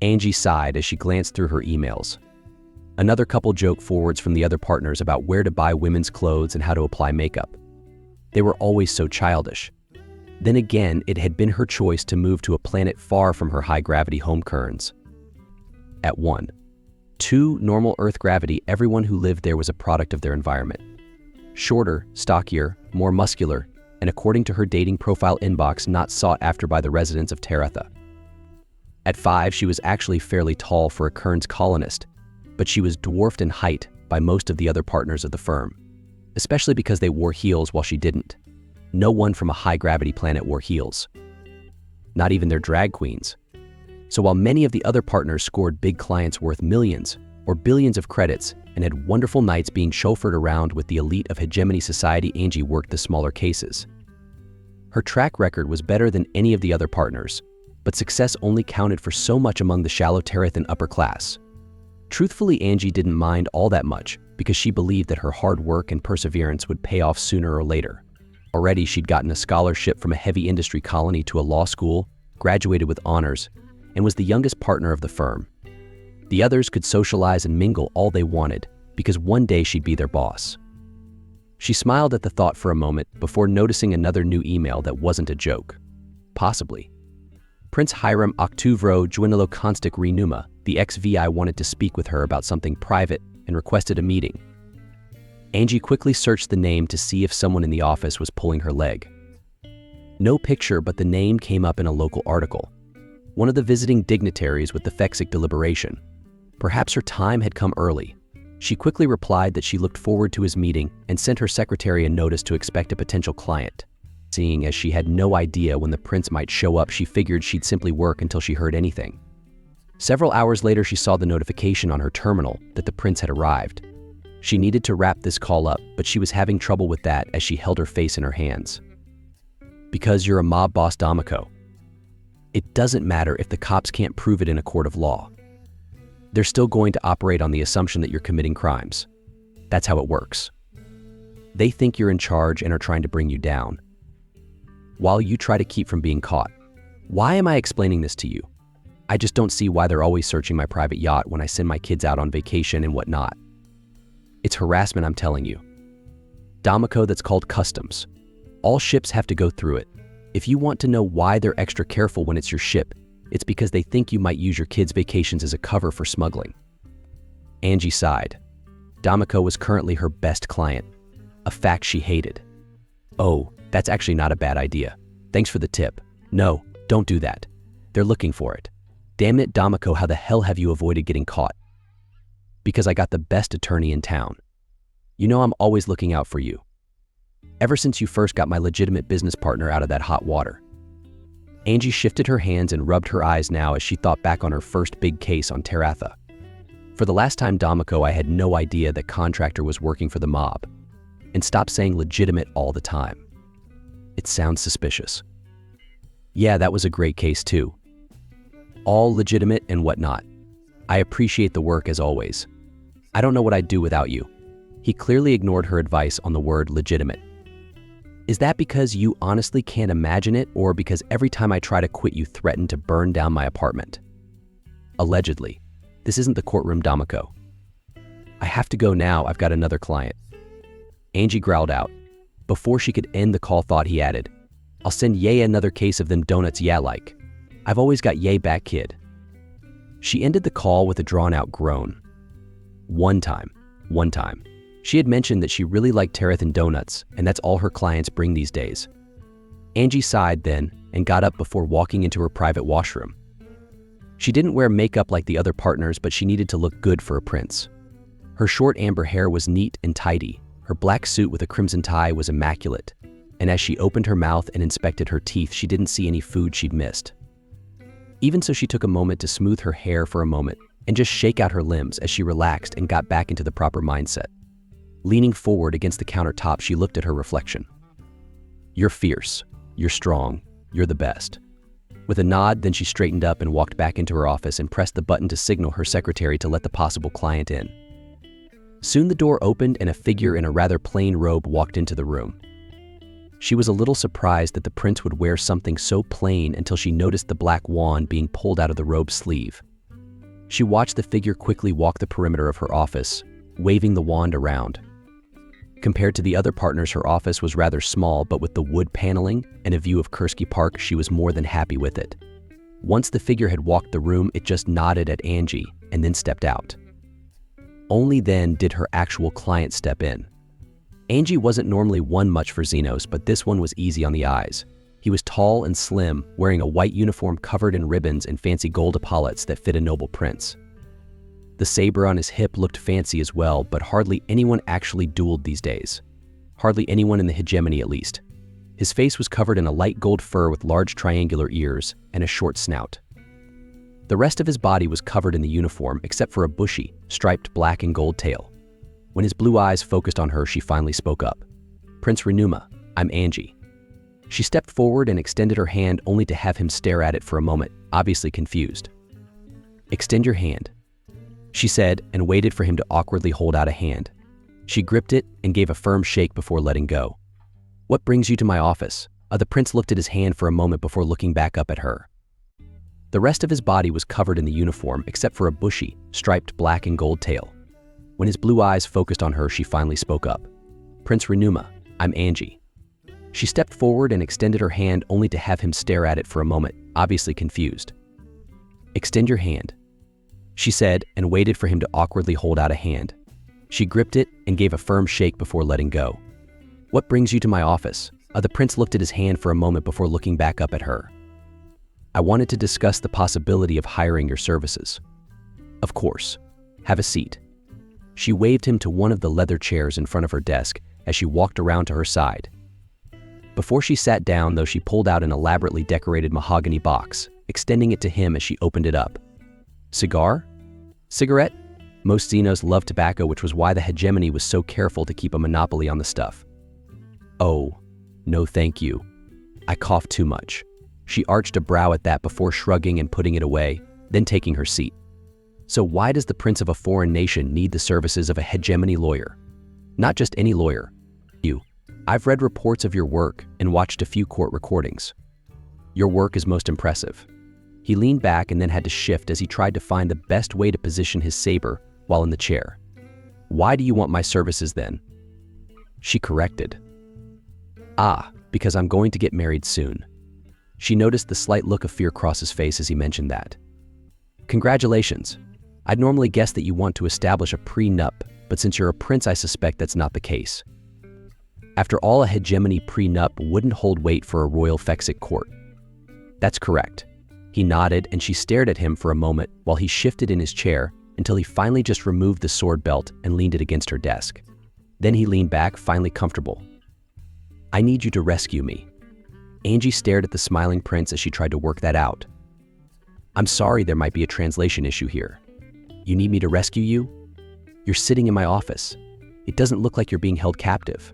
Angie sighed as she glanced through her emails. Another couple joked forwards from the other partners about where to buy women's clothes and how to apply makeup. They were always so childish. Then again, it had been her choice to move to a planet far from her high-gravity home Kearns. At 1. 2. Normal Earth gravity, everyone who lived there was a product of their environment. Shorter, stockier, more muscular, and according to her dating profile inbox, not sought after by the residents of Taratha. At 5, she was actually fairly tall for a Kearns colonist, but she was dwarfed in height by most of the other partners of the firm, especially because they wore heels while she didn't. No one from a high-gravity planet wore heels. Not even their drag queens. So while many of the other partners scored big clients worth millions or billions of credits and had wonderful nights being chauffeured around with the elite of hegemony society, Angie worked the smaller cases. Her track record was better than any of the other partners, but success only counted for so much among the shallow Tarathan upper class. Truthfully, Angie didn't mind all that much because she believed that her hard work and perseverance would pay off sooner or later. Already, she'd gotten a scholarship from a heavy industry colony to a law school, graduated with honors, and was the youngest partner of the firm. The others could socialize and mingle all they wanted because one day she'd be their boss. She smiled at the thought for a moment before noticing another new email that wasn't a joke. Possibly. Prince Hiram Octuvro Juinilo Konstik Renuma, the XVI, wanted to speak with her about something private and requested a meeting. Angie quickly searched the name to see if someone in the office was pulling her leg. No picture, but the name came up in a local article. One of the visiting dignitaries with the Fexic deliberation. Perhaps her time had come early. She quickly replied that she looked forward to his meeting and sent her secretary a notice to expect a potential client. Seeing as she had no idea when the prince might show up, she figured she'd simply work until she heard anything. Several hours later, she saw the notification on her terminal that the prince had arrived. She needed to wrap this call up, but she was having trouble with that as she held her face in her hands. Because you're a mob boss, D'Amico. It doesn't matter if the cops can't prove it in a court of law. They're still going to operate on the assumption that you're committing crimes. That's how it works. They think you're in charge and are trying to bring you down, while you try to keep from being caught. Why am I explaining this to you? I just don't see why they're always searching my private yacht when I send my kids out on vacation and whatnot. It's harassment, I'm telling you. D'Amico, that's called customs. All ships have to go through it. If you want to know why they're extra careful when it's your ship, it's because they think you might use your kids' vacations as a cover for smuggling. Angie sighed. D'Amico was currently her best client, a fact she hated. Oh, that's actually not a bad idea. Thanks for the tip. No, don't do that. They're looking for it. Damn it, D'Amico, how the hell have you avoided getting caught? Because I got the best attorney in town. You know I'm always looking out for you. Ever since you first got my legitimate business partner out of that hot water. Angie shifted her hands and rubbed her eyes now as she thought back on her first big case on Taratha. For the last time, D'Amico, I had no idea that contractor was working for the mob. And stop saying legitimate all the time. It sounds suspicious. Yeah, that was a great case too. All legitimate and whatnot. I appreciate the work as always. I don't know what I'd do without you. He clearly ignored her advice on the word legitimate. Is that because you honestly can't imagine it, or because every time I try to quit you threaten to burn down my apartment? Allegedly. This isn't the courtroom, D'Amico. I have to go now, I've got another client. Angie growled out. Before she could end the call, thought he added, I'll send Ye another case of them donuts, yeah, like. I've always got Ye back, kid. She ended the call with a drawn-out groan. One time. She had mentioned that she really liked Tarathan donuts, and that's all her clients bring these days. Angie sighed then and got up before walking into her private washroom. She didn't wear makeup like the other partners, but she needed to look good for a prince. Her short amber hair was neat and tidy. Her black suit with a crimson tie was immaculate, and as she opened her mouth and inspected her teeth, she didn't see any food she'd missed. Even so, she took a moment to smooth her hair for a moment and just shake out her limbs as she relaxed and got back into the proper mindset. Leaning forward against the countertop, she looked at her reflection. You're fierce, you're strong, you're the best. With a nod, then she straightened up and walked back into her office and pressed the button to signal her secretary to let the possible client in. Soon the door opened and a figure in a rather plain robe walked into the room. She was a little surprised that the prince would wear something so plain until she noticed the black wand being pulled out of the robe's sleeve. She watched the figure quickly walk the perimeter of her office, waving the wand around. Compared to the other partners, her office was rather small, but with the wood paneling and a view of Kursky Park, she was more than happy with it. Once the figure had walked the room, it just nodded at Angie and then stepped out. Only then did her actual client step in. Angie wasn't normally one much for Xenos, but this one was easy on the eyes. He was tall and slim, wearing a white uniform covered in ribbons and fancy gold epaulets that fit a noble prince. The saber on his hip looked fancy as well, but hardly anyone actually dueled these days. Hardly anyone in the hegemony, at least. His face was covered in a light gold fur with large triangular ears and a short snout. The rest of his body was covered in the uniform, except for a bushy, striped black and gold tail. When his blue eyes focused on her, she finally spoke up. "Prince Renuma, I'm Angie." She stepped forward and extended her hand, only to have him stare at it for a moment, obviously confused. "Extend your hand," she said, and waited for him to awkwardly hold out a hand. She gripped it and gave a firm shake before letting go. "What brings you to my office?" The prince looked at his hand for a moment before looking back up at her. The rest of his body was covered in the uniform, except for a bushy, striped black and gold tail. When his blue eyes focused on her, she finally spoke up. "Prince Renuma, I'm Angie." She stepped forward and extended her hand, only to have him stare at it for a moment, obviously confused. "Extend your hand," she said, and waited for him to awkwardly hold out a hand. She gripped it and gave a firm shake before letting go. "What brings you to my office?" The prince looked at his hand for a moment before looking back up at her. "I wanted to discuss the possibility of hiring your services." "Of course. Have a seat." She waved him to one of the leather chairs in front of her desk as she walked around to her side. Before she sat down, though, she pulled out an elaborately decorated mahogany box, extending it to him as she opened it up. "Cigar? Cigarette?" Most Xenos loved tobacco, which was why the hegemony was so careful to keep a monopoly on the stuff. "Oh, no thank you. I cough too much." She arched a brow at that before shrugging and putting it away, then taking her seat. "So why does the prince of a foreign nation need the services of a hegemony lawyer? Not just any lawyer. You. I've read reports of your work and watched a few court recordings. Your work is most impressive." He leaned back and then had to shift as he tried to find the best way to position his saber while in the chair. "Why do you want my services then?" She corrected. Because I'm going to get married soon." She noticed the slight look of fear cross his face as he mentioned that. "Congratulations. I'd normally guess that you want to establish a prenup, but since you're a prince, I suspect that's not the case." After all, a hegemony prenup wouldn't hold weight for a royal fexic court. "That's correct." He nodded, and she stared at him for a moment while he shifted in his chair until he finally just removed the sword belt and leaned it against her desk. Then he leaned back, finally comfortable. "I need you to rescue me." Angie stared at the smiling prince as she tried to work that out. "I'm sorry, there might be a translation issue here. You need me to rescue you? You're sitting in my office. It doesn't look like you're being held captive."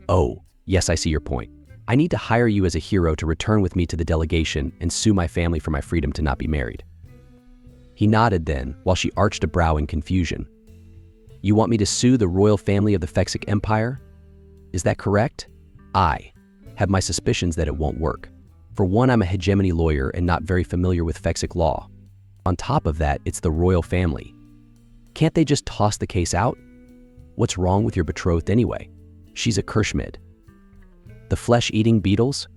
"Oh, yes, I see your point. I need to hire you as a hero to return with me to the delegation and sue my family for my freedom to not be married." He nodded then, while she arched a brow in confusion. "You want me to sue the royal family of the Fexic Empire? Is that correct?" "I have my suspicions that it won't work. For one, I'm a hegemony lawyer and not very familiar with Fexic law. On top of that, it's the royal family. Can't they just toss the case out? What's wrong with your betrothed anyway? She's a Kirschmid." "The flesh-eating beetles?"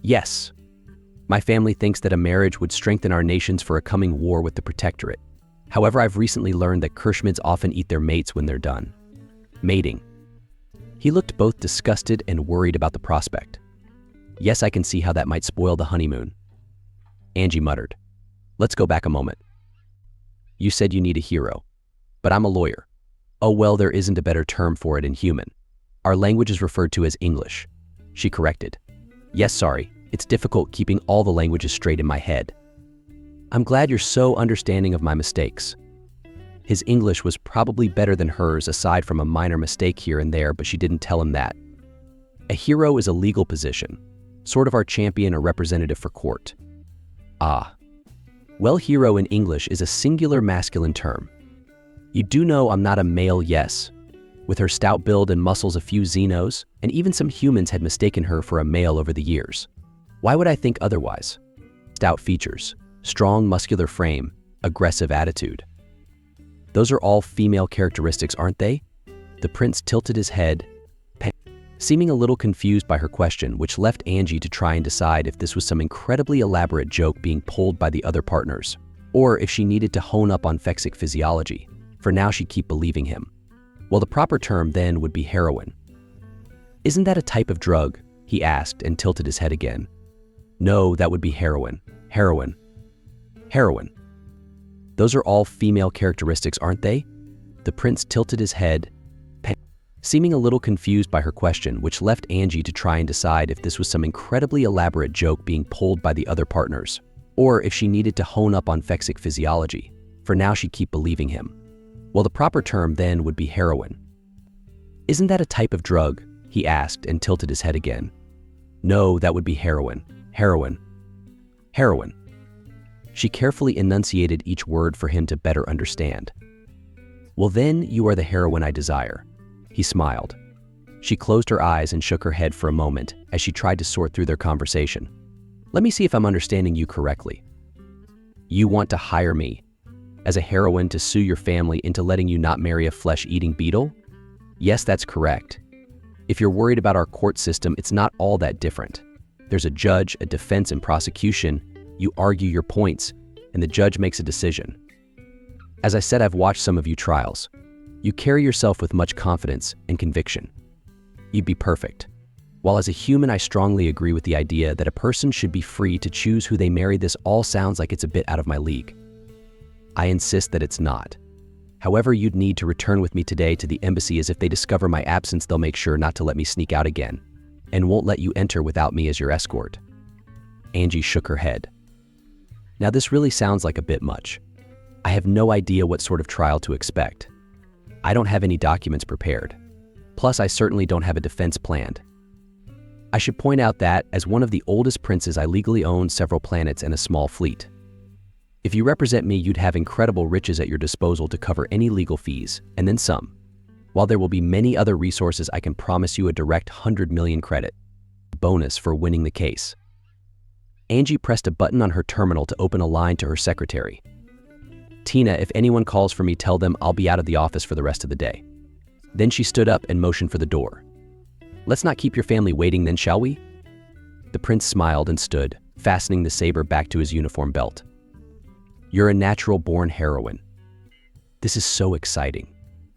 "Yes. My family thinks that a marriage would strengthen our nations for a coming war with the Protectorate. However, I've recently learned that Kirschmids often eat their mates when they're done. Mating." He looked both disgusted and worried about the prospect. "Yes, I can see how that might spoil the honeymoon." Angie muttered. "Let's go back a moment. You said you need a hero, but I'm a lawyer." "Oh, well, there isn't a better term for it in human. Our language is referred to as English." She corrected. "Yes, sorry. It's difficult keeping all the languages straight in my head." "I'm glad you're so understanding of my mistakes." His English was probably better than hers, aside from a minor mistake here and there, but she didn't tell him that. A hero is a legal position, sort of our champion or representative for court. Well, hero in English is a singular masculine term. You do know I'm not a male, yes. With her stout build and muscles, a few Xenos, and even some humans had mistaken her for a male over the years. Why would I think otherwise? Stout features, strong muscular frame, aggressive attitude. Those are all female characteristics, aren't they? The prince tilted his head, seeming a little confused by her question, which left Angie to try and decide if this was some incredibly elaborate joke being pulled by the other partners, or if she needed to hone up on fexic physiology. For now, she'd keep believing him. Well, the proper term then would be heroin. Isn't that a type of drug? He asked and tilted his head again. No, that would be heroin. Heroin. Heroin. Those are all female characteristics, aren't they? The prince tilted his head, seeming a little confused by her question, which left Angie to try and decide if this was some incredibly elaborate joke being pulled by the other partners, or if she needed to hone up on fexic physiology. For now, she'd keep believing him. Well, the proper term then would be heroin. Isn't that a type of drug? He asked and tilted his head again. No, that would be heroin. Heroin. Heroin. She carefully enunciated each word for him to better understand. Well, then you are the heroine I desire. He smiled. She closed her eyes and shook her head for a moment as she tried to sort through their conversation. Let me see if I'm understanding you correctly. You want to hire me as a heroine to sue your family into letting you not marry a flesh-eating beetle? Yes, that's correct. If you're worried about our court system, it's not all that different. There's a judge, a defense, and prosecution. You argue your points, and the judge makes a decision. As I said, I've watched some of you trials. You carry yourself with much confidence and conviction. You'd be perfect. While as a human, I strongly agree with the idea that a person should be free to choose who they marry. This all sounds like it's a bit out of my league. I insist that it's not. However, you'd need to return with me today to the embassy, as if they discover my absence, they'll make sure not to let me sneak out again, and won't let you enter without me as your escort. Angie shook her head. Now this really sounds like a bit much. I have no idea what sort of trial to expect. I don't have any documents prepared. Plus, I certainly don't have a defense planned. I should point out that, as one of the oldest princes, I legally own several planets and a small fleet. If you represent me, you'd have incredible riches at your disposal to cover any legal fees, and then some. While there will be many other resources, I can promise you a direct 100 million credit bonus for winning the case. Angie pressed a button on her terminal to open a line to her secretary. Tina, if anyone calls for me, tell them I'll be out of the office for the rest of the day. Then she stood up and motioned for the door. Let's not keep your family waiting then, shall we? The prince smiled and stood, fastening the saber back to his uniform belt. You're a natural-born heroine. This is so exciting.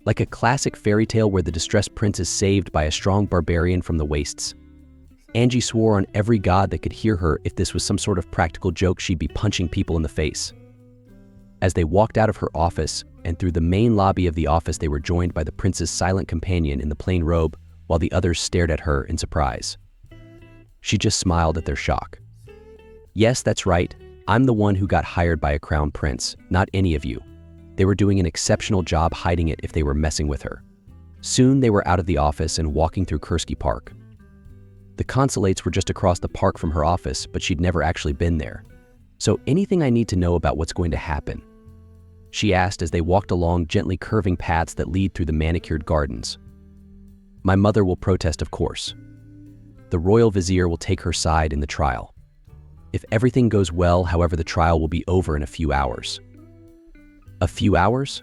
Like a classic fairy tale where the distressed prince is saved by a strong barbarian from the wastes. Angie swore on every god that could hear her if this was some sort of practical joke, she'd be punching people in the face. As they walked out of her office and through the main lobby of the office, they were joined by the prince's silent companion in the plain robe, while the others stared at her in surprise. She just smiled at their shock. Yes, that's right. I'm the one who got hired by a crown prince, not any of you. They were doing an exceptional job hiding it if they were messing with her. Soon they were out of the office and walking through Kursky Park. The consulates were just across the park from her office, but she'd never actually been there. So anything I need to know about what's going to happen? She asked as they walked along gently curving paths that lead through the manicured gardens. My mother will protest, of course. The royal vizier will take her side in the trial. If everything goes well, however, the trial will be over in a few hours. A few hours?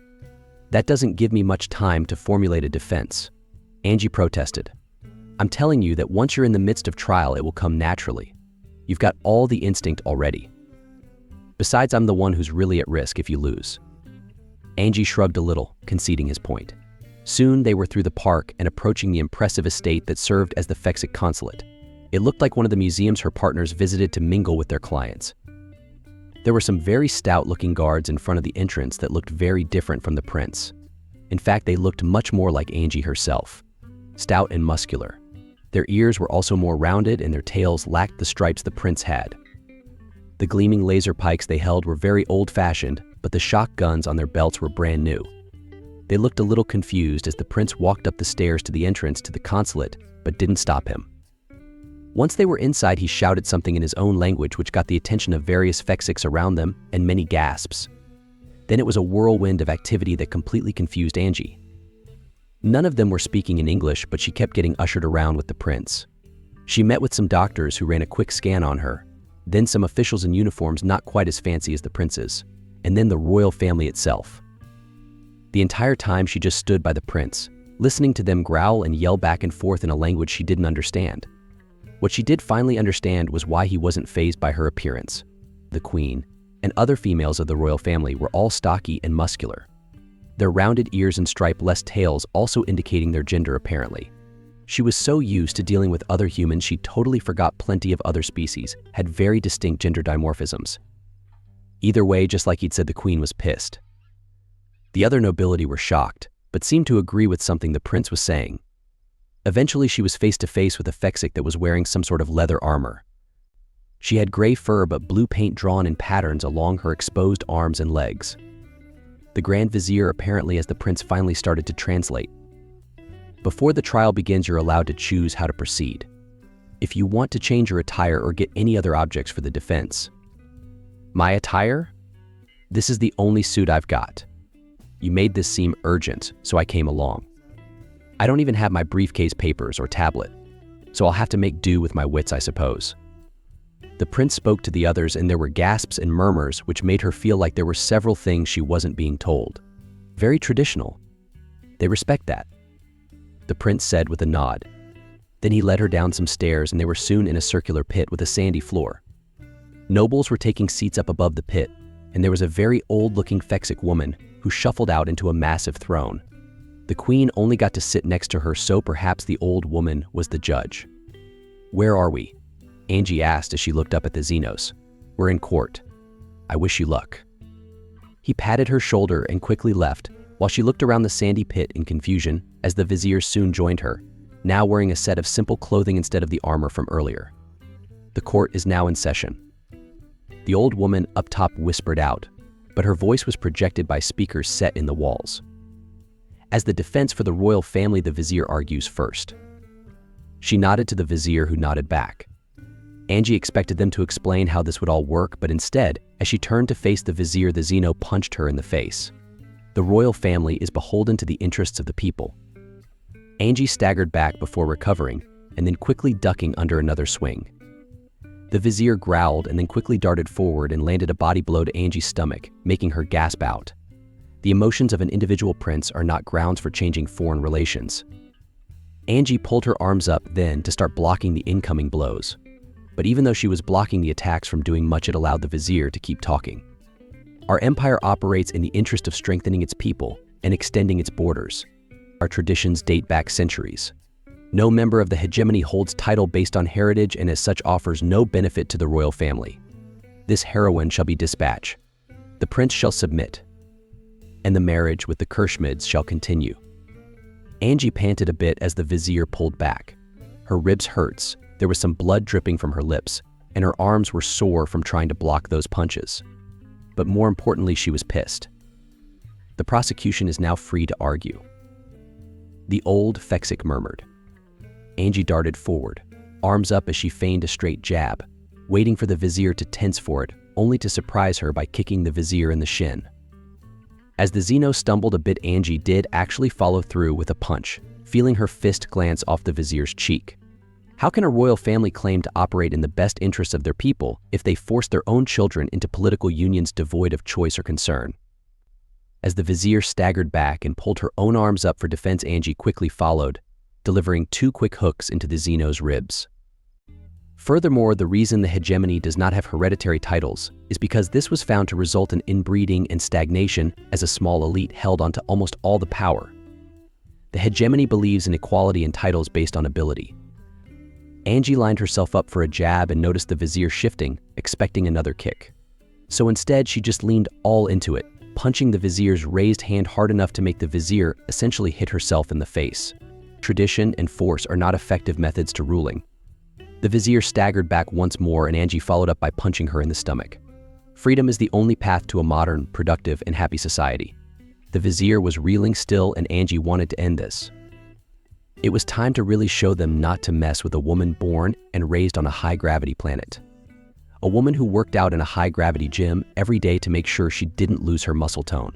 That doesn't give me much time to formulate a defense. Angie protested. I'm telling you that once you're in the midst of trial, it will come naturally. You've got all the instinct already. Besides, I'm the one who's really at risk if you lose. Angie shrugged a little, conceding his point. Soon they were through the park and approaching the impressive estate that served as the Fexic consulate. It looked like one of the museums her partners visited to mingle with their clients. There were some very stout-looking guards in front of the entrance that looked very different from the prince. In fact, they looked much more like Angie herself, stout and muscular. Their ears were also more rounded and their tails lacked the stripes the prince had. The gleaming laser pikes they held were very old-fashioned, but the shock guns on their belts were brand new. They looked a little confused as the prince walked up the stairs to the entrance to the consulate, but didn't stop him. Once they were inside, he shouted something in his own language which got the attention of various Fexics around them and many gasps. Then it was a whirlwind of activity that completely confused Angie. None of them were speaking in English, but she kept getting ushered around with the prince. She met with some doctors who ran a quick scan on her, then some officials in uniforms not quite as fancy as the prince's, and then the royal family itself. The entire time she just stood by the prince, listening to them growl and yell back and forth in a language she didn't understand. What she did finally understand was why he wasn't fazed by her appearance. The queen and other females of the royal family were all stocky and muscular. Their rounded ears and stripeless tails also indicating their gender apparently. She was so used to dealing with other humans she totally forgot plenty of other species had very distinct gender dimorphisms. Either way, just like he'd said, the queen was pissed. The other nobility were shocked, but seemed to agree with something the prince was saying. Eventually she was face to face with a fexic that was wearing some sort of leather armor. She had gray fur but blue paint drawn in patterns along her exposed arms and legs. The Grand Vizier apparently as the prince finally started to translate. Before the trial begins, you're allowed to choose how to proceed. If you want to change your attire or get any other objects for the defense. My attire? This is the only suit I've got. You made this seem urgent, so I came along. I don't even have my briefcase papers or tablet, so I'll have to make do with my wits, I suppose. The prince spoke to the others and there were gasps and murmurs which made her feel like there were several things she wasn't being told. Very traditional. They respect that. The prince said with a nod. Then he led her down some stairs and they were soon in a circular pit with a sandy floor. Nobles were taking seats up above the pit, and there was a very old-looking fexic woman who shuffled out into a massive throne. The queen only got to sit next to her, so perhaps the old woman was the judge. "Where are we?" Angie asked as she looked up at the Xenos. "We're in court. I wish you luck." He patted her shoulder and quickly left, while she looked around the sandy pit in confusion as the vizier soon joined her, now wearing a set of simple clothing instead of the armor from earlier. The court is now in session. The old woman up top whispered out, but her voice was projected by speakers set in the walls. As the defense for the royal family, the vizier argues first. She nodded to the vizier, who nodded back. Angie expected them to explain how this would all work, but instead, as she turned to face the vizier, the Xeno punched her in the face. The royal family is beholden to the interests of the people. Angie staggered back before recovering, and then quickly ducking under another swing. The vizier growled and then quickly darted forward and landed a body blow to Angie's stomach, making her gasp out. The emotions of an individual prince are not grounds for changing foreign relations. Angie pulled her arms up then to start blocking the incoming blows. But even though she was blocking the attacks from doing much, it allowed the vizier to keep talking. Our empire operates in the interest of strengthening its people and extending its borders. Our traditions date back centuries. No member of the hegemony holds title based on heritage and as such offers no benefit to the royal family. This heroine shall be dispatched. The prince shall submit. And the marriage with the Kirschmids shall continue. Angie panted a bit as the vizier pulled back. Her ribs hurts, there was some blood dripping from her lips, and her arms were sore from trying to block those punches. But more importantly, she was pissed. The prosecution is now free to argue. The old fexic murmured. Angie darted forward, arms up as she feigned a straight jab, waiting for the vizier to tense for it, only to surprise her by kicking the vizier in the shin. As the Xeno stumbled a bit, Angie did actually follow through with a punch, feeling her fist glance off the vizier's cheek. How can a royal family claim to operate in the best interests of their people if they force their own children into political unions devoid of choice or concern? As the vizier staggered back and pulled her own arms up for defense, Angie quickly followed, delivering 2 quick hooks into the Xeno's ribs. Furthermore, the reason the hegemony does not have hereditary titles is because this was found to result in inbreeding and stagnation, as a small elite held onto almost all the power. The hegemony believes in equality in titles based on ability. Angie lined herself up for a jab and noticed the vizier shifting, expecting another kick. So instead, she just leaned all into it, punching the vizier's raised hand hard enough to make the vizier essentially hit herself in the face. Tradition and force are not effective methods to ruling. The vizier staggered back once more, and Angie followed up by punching her in the stomach. Freedom is the only path to a modern, productive, and happy society. The vizier was reeling still, and Angie wanted to end this. It was time to really show them not to mess with a woman born and raised on a high-gravity planet. A woman who worked out in a high-gravity gym every day to make sure she didn't lose her muscle tone.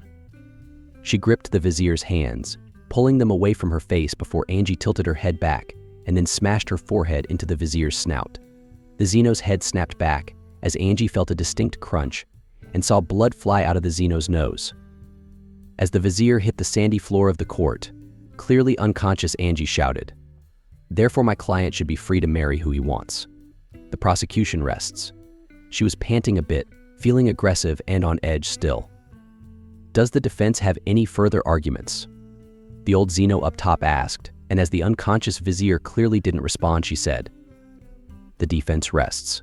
She gripped the vizier's hands, pulling them away from her face before Angie tilted her head back and then smashed her forehead into the vizier's snout. The Xeno's head snapped back as Angie felt a distinct crunch, and saw blood fly out of the Zeno's nose. As the vizier hit the sandy floor of the court, clearly unconscious Angie shouted, "Therefore my client should be free to marry who he wants." The prosecution rests. She was panting a bit, feeling aggressive and on edge still. "Does the defense have any further arguments?" The old Zeno up top asked, and as the unconscious vizier clearly didn't respond, she said, "The defense rests.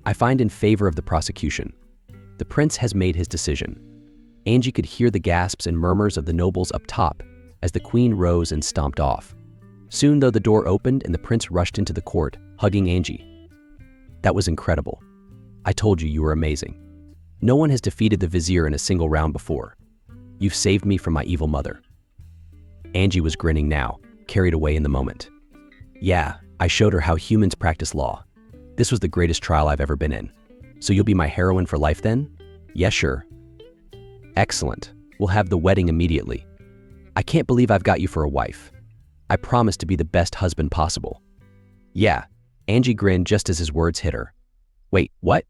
I find in favor of the prosecution. The prince has made his decision." Angie could hear the gasps and murmurs of the nobles up top as the queen rose and stomped off. Soon, though, the door opened and the prince rushed into the court, hugging Angie. "That was incredible. I told you were amazing. No one has defeated the vizier in a single round before. You've saved me from my evil mother." Angie was grinning now, carried away in the moment. "Yeah, I showed her how humans practice law. This was the greatest trial I've ever been in. So you'll be my heroine for life then?" "Yes, sure." "Excellent. We'll have the wedding immediately. I can't believe I've got you for a wife. I promise to be the best husband possible." "Yeah." Angie grinned just as his words hit her. "Wait, what?"